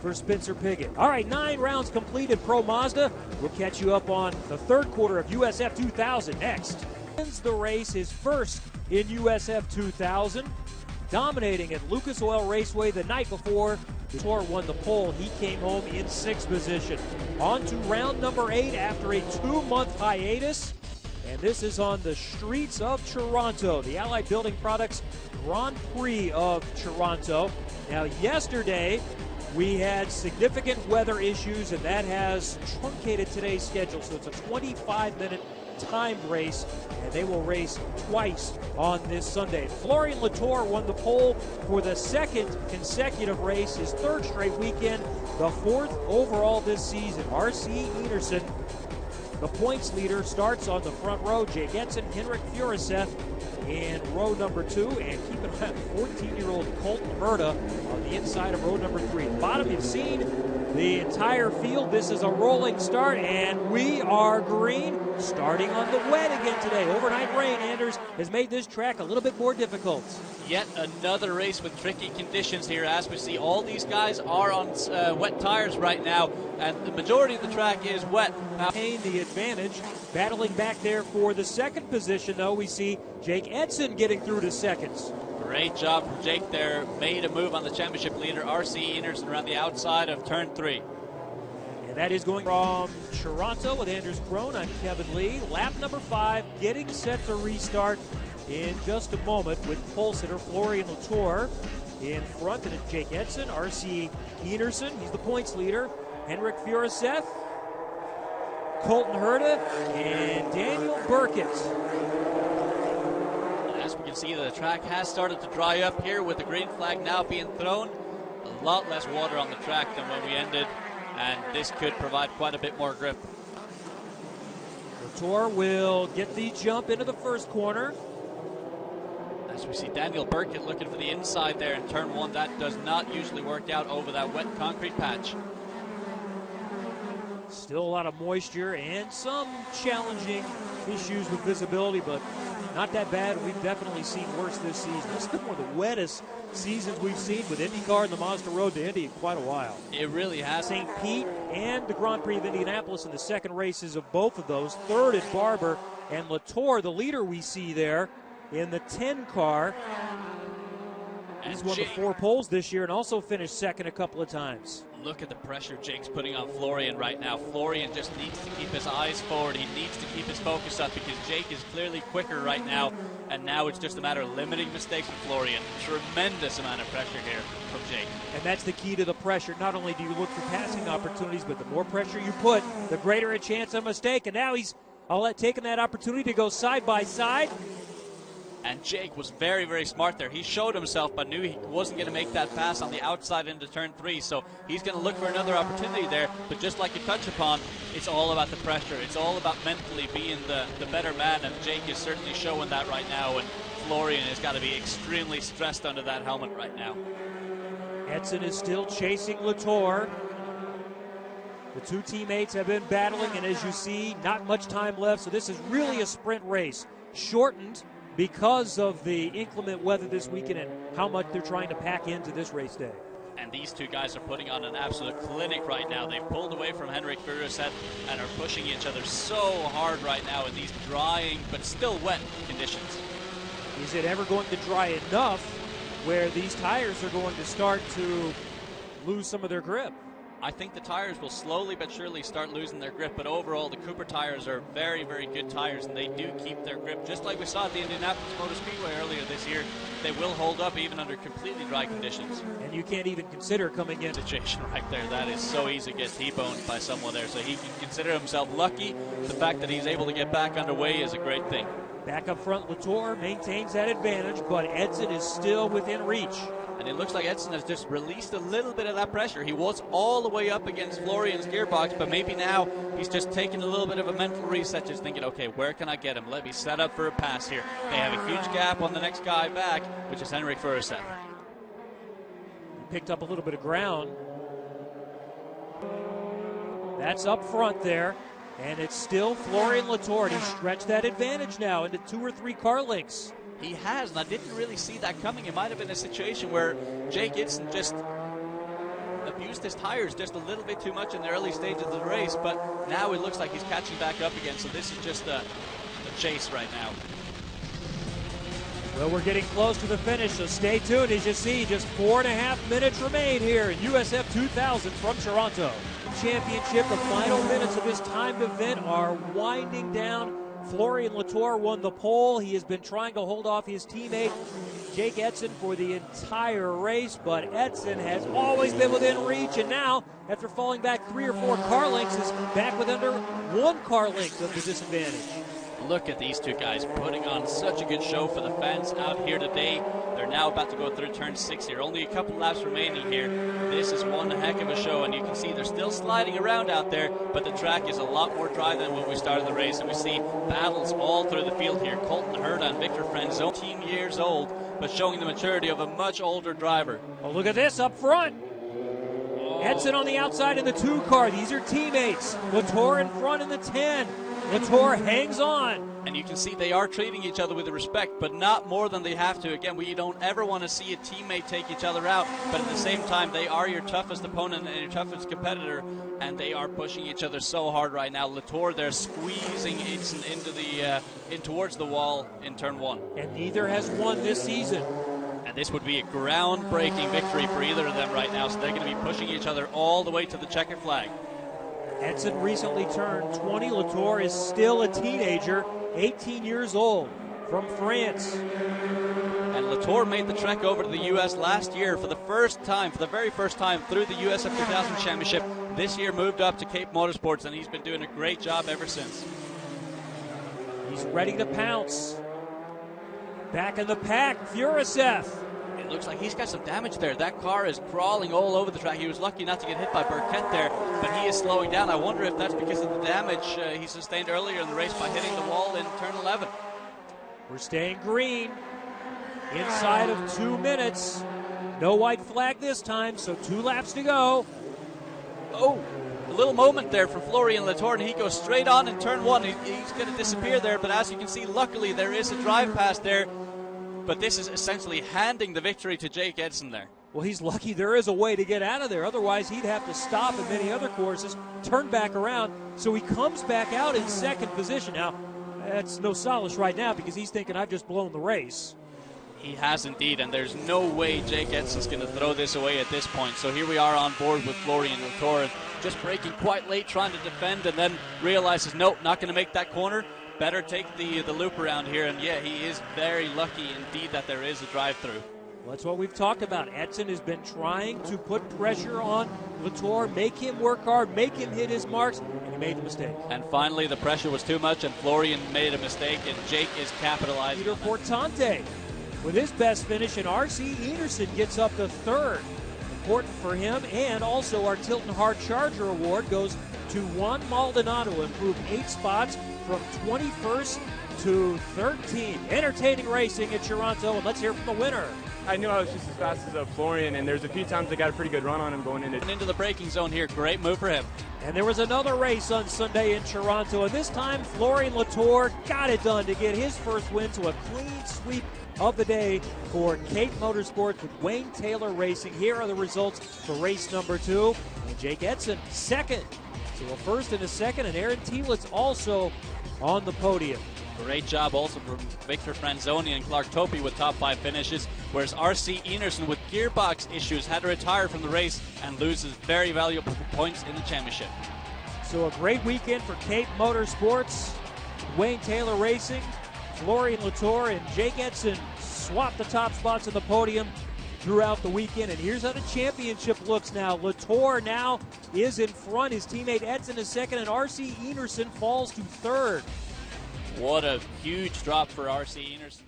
for Spencer Piggott. All right, 9 rounds completed, Pro Mazda. We'll catch you up on the third quarter of USF 2000 next. Wins the race, his first in USF 2000, dominating at Lucas Oil Raceway the night before. Latorre won the pole. He came home in 6th position. On to round number 8 after a 2-month hiatus. And this is on the streets of Toronto, the Allied Building Products Grand Prix of Toronto. Now, yesterday, we had significant weather issues, and that has truncated today's schedule. So it's a 25-minute timed race, and they will race twice on this Sunday. Florian Latorre won the pole for the 2nd consecutive race, his 3rd straight weekend, the 4th overall this season. R.C. Enerson, the points leader, starts on the front row. Jake Edson, Henrik Furuseth in row number 2, and keep an eye on 14-year-old Colton Herta on the inside of row number 3. At the bottom, you've seen the entire field. This is a rolling start, and we are green, starting on the wet again today. Overnight rain, Anders, has made this track a little bit more difficult. Yet another race with tricky conditions here. As we see, all these guys are on wet tires right now, and the majority of the track is wet. Maintain the advantage. Battling back there for the 2nd position, though, we see Jake Edson getting through to seconds. Great job from Jake there. Made a move on the championship leader, R.C. Enerson, around the outside of turn 3. And that is going from Toronto with Anders Krohn. I'm Kevin Lee. Lap number 5, getting set to restart in just a moment with pole sitter Florian Latorre in front, and it's Jake Edson, R.C. Enerson, he's the points leader, Henrik Furuseth, Colton Herta, and Daniel Burkett. As we can see, the track has started to dry up here with the green flag now being thrown. A lot less water on the track than when we ended, and this could provide quite a bit more grip. Latorre will get the jump into the first corner. As we see Daniel Burkett looking for the inside there in turn 1. That does not usually work out over that wet concrete patch. Still a lot of moisture and some challenging issues with visibility, but not that bad. We've definitely seen worse this season. This has been one of the wettest seasons we've seen with IndyCar and the Mazda Road to Indy in quite a while. It really has. St. Pete and the Grand Prix of Indianapolis in the 2nd races of both of those. 3rd at Barber, and Latorre, the leader we see there in the 10 car. He's won the 4 poles this year and also finished 2nd a couple of times. Look at the pressure Jake's putting on Florian right now. Florian just needs to keep his eyes forward. He needs to keep his focus up because Jake is clearly quicker right now, and now it's just a matter of limiting mistakes with Florian. Tremendous amount of pressure here from Jake. And that's the key to the pressure. Not only do you look for passing opportunities, but the more pressure you put, the greater a chance of mistake. And now he's taking that opportunity to go side by side. And Jake was very, very smart there. He showed himself, but knew he wasn't going to make that pass on the outside into turn 3. So he's going to look for another opportunity there. But just like you touch upon, it's all about the pressure. It's all about mentally being the better man. And Jake is certainly showing that right now. And Florian has got to be extremely stressed under that helmet right now. Edson is still chasing Latorre. The 2 teammates have been battling, and as you see, not much time left. So this is really a sprint race. Shortened because of the inclement weather this weekend and how much they're trying to pack into this race day. And these 2 guys are putting on an absolute clinic right now. They've pulled away from Henrik Furuseth and are pushing each other so hard right now in these drying but still wet conditions. Is it ever going to dry enough where these tires are going to start to lose some of their grip? I think the tires will slowly but surely start losing their grip, but overall the Cooper tires are very, very good tires, and they do keep their grip. Just like we saw at the Indianapolis Motor Speedway earlier this year, they will hold up even under completely dry conditions. And you can't even consider coming in. Situation right there, that is so easy to get T-boned by someone there, so he can consider himself lucky. The fact that he's able to get back underway is a great thing. Back up front, Latorre maintains that advantage, but Edson is still within reach. And it looks like Edson has just released a little bit of that pressure. He was all the way up against Florian's gearbox, but maybe now he's just taking a little bit of a mental reset, just thinking, okay, where can I get him? Let me set up for a pass here. They have a huge gap on the next guy back, which is Henrik Furuseth. He picked up a little bit of ground. That's up front there. And it's still Florian Latorre. He's stretched that advantage now into 2 or 3 car lengths. He has, and I didn't really see that coming. It might have been a situation where Jake Edson just abused his tires just a little bit too much in the early stages of the race, but now it looks like he's catching back up again, so this is just a chase right now. Well, we're getting close to the finish, so stay tuned. As you see, just 4.5 minutes remain here in USF 2000 from Toronto. Championship, the final minutes of this timed event are winding down. Florian Latorre won the pole. He has been trying to hold off his teammate Jake Edson for the entire race, but Edson has always been within reach, and now, after falling back 3 or 4 car lengths, is back with under 1 car length of the disadvantage. Look at these two guys putting on such a good show for the fans out here today. They're now about to go through turn 6 here. Only a couple laps remaining here. This is one heck of a show, and you can see they're still sliding around out there, but the track is a lot more dry than when we started the race, and we see battles all through the field here. Colton Herta and Victor Franzoni, 18 years old, but showing the maturity of a much older driver. Oh, look at this up front. Edson on the outside in the 2 car. These are teammates. Latorre in front in the 10. Latorre hangs on. And you can see they are treating each other with respect, but not more than they have to. Again, we don't ever want to see a teammate take each other out, but at the same time, they are your toughest opponent and your toughest competitor, and they are pushing each other so hard right now. Latorre, they're squeezing Edson in towards the wall in turn 1. And neither has won this season. And this would be a groundbreaking victory for either of them right now, so they're going to be pushing each other all the way to the checkered flag. Edson recently turned 20. Latorre is still a teenager, 18 years old, from France. And Latorre made the trek over to the U.S. last year for the very first time through the USF 2000 Championship. This year moved up to Cape Motorsports, and he's been doing a great job ever since. He's ready to pounce. Back in the pack, Furisev. It looks like he's got some damage there. That car is crawling all over the track. He was lucky not to get hit by Burkett there, but he is slowing down. I wonder if that's because of the damage he sustained earlier in the race by hitting the wall in turn 11. We're staying green. Inside of 2 minutes. No white flag this time, so 2 laps to go. Oh, a little moment there for Florian Latorre, and he goes straight on in turn 1. He's going to disappear there, but as you can see, luckily there is a drive past there. But this is essentially handing the victory to Jake Edson there. Well, he's lucky there is a way to get out of there. Otherwise, he'd have to stop in many other courses, turn back around. So he comes back out in 2nd position. Now, that's no solace right now because he's thinking, I've just blown the race. He has indeed, and there's no way Jake Edson's going to throw this away at this point. So here we are on board with Florian Latorre, just braking quite late, trying to defend, and then realizes, nope, not going to make that corner. Better take the loop around here, and yeah, he is very lucky indeed that there is a drive-through. Well, that's what we've talked about. Edson has been trying to put pressure on Latorre, make him work hard, make him hit his marks, and he made the mistake. And finally, the pressure was too much, and Florian made a mistake, and Jake is capitalizing. Peter Fortante with his best finish, and R.C. Enerson gets up to 3rd. Important for him, and also our Tilton Hard Charger Award goes to Juan Maldonado, improved 8 spots from 21st to 13th. Entertaining racing at Toronto, and let's hear from the winner. I knew I was just as fast as Florian, and there's a few times I got a pretty good run on him going into the braking zone here. Great move for him. And there was another race on Sunday in Toronto, and this time Florian Latorre got it done to get his first win to a clean sweep of the day for Cape Motorsports with Wayne Taylor Racing. Here are the results for race number 2. And Jake Edson, 2nd. So a 1st and a 2nd, and Aaron Tielitz also on the podium. Great job also from Victor Franzoni and Clark Topi with top 5 finishes, whereas R.C. Enerson with gearbox issues had to retire from the race and loses very valuable points in the championship. So a great weekend for Cape Motorsports. Wayne Taylor Racing, Florian Latorre, and Jake Edson swapped the top spots on the podium throughout the weekend. And here's how the championship looks now. Latorre now is in front. His teammate Edson is 2nd, and R.C. Enerson falls to 3rd. What a huge drop for R.C. Enerson.